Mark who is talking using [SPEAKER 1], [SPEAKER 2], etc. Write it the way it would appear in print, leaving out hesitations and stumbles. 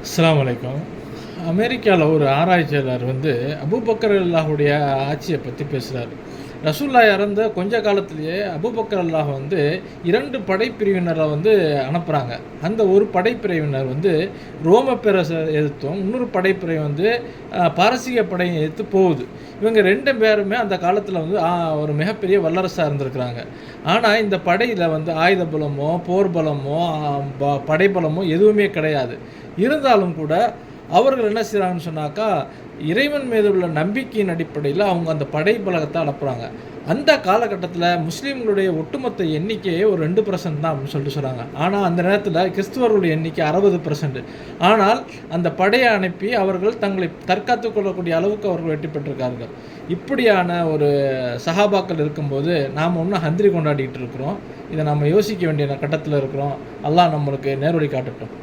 [SPEAKER 1] அஸ்ஸலாமு அலைக்கும். அமெரிக்காவில் ஒரு ஆராய்ச்சியாளர் அபூபக்கர் அல்லாஹுடைய ஆட்சியை பற்றி பேசுகிறார். ரசூல்லா இறந்த கொஞ்ச காலத்திலேயே அபூபக்கர் அல்லாஹ் 2 படைப்பிரிவினரை அனுப்புகிறாங்க. அந்த ஒரு படைப்பிரிவினர் ரோம பேரரசை எதிர்த்தும், இன்னொரு படைப்பிரிவு பாரசீக படையை எதிர்த்து போகுது. இவங்க 2 பேருமே அந்த காலத்தில் ஒரு மிகப்பெரிய வல்லரசாக இருந்திருக்கிறாங்க. ஆனால் இந்த படையில் ஆயுத பலமோ போர் பலமோ படைபலமோ எதுவுமே கிடையாது. இருந்தாலும் கூட அவர்கள் என்ன செய்கிறாங்கன்னு சொன்னாக்கா, இறைவன் மீது உள்ள நம்பிக்கையின் அடிப்படையில் அவங்க அந்த படை பலகத்தை அனுப்புகிறாங்க. அந்த காலகட்டத்தில் முஸ்லீம்களுடைய ஒட்டுமொத்த எண்ணிக்கையே ஒரு 2% தான் அப்படின்னு சொல்லிட்டு சொல்கிறாங்க. ஆனால் அந்த நேரத்தில் கிறிஸ்துவர்களுடைய எண்ணிக்கை 60%. ஆனால் அந்த படையை அனுப்பி அவர்கள் தங்களை தற்காத்து கொள்ளக்கூடிய அளவுக்கு அவர்கள் வெற்றி பெற்றிருக்கார்கள். இப்படியான ஒரு சஹாபாக்கள் இருக்கும்போது நாம் இன்னும் ஹந்திரி கொண்டாடிக்கிட்டு இருக்கிறோம். இதை நம்ம யோசிக்க வேண்டிய கட்டத்தில் இருக்கிறோம். அல்லாஹ் நம்மளுக்கு நேர்வழி காட்டட்டும்.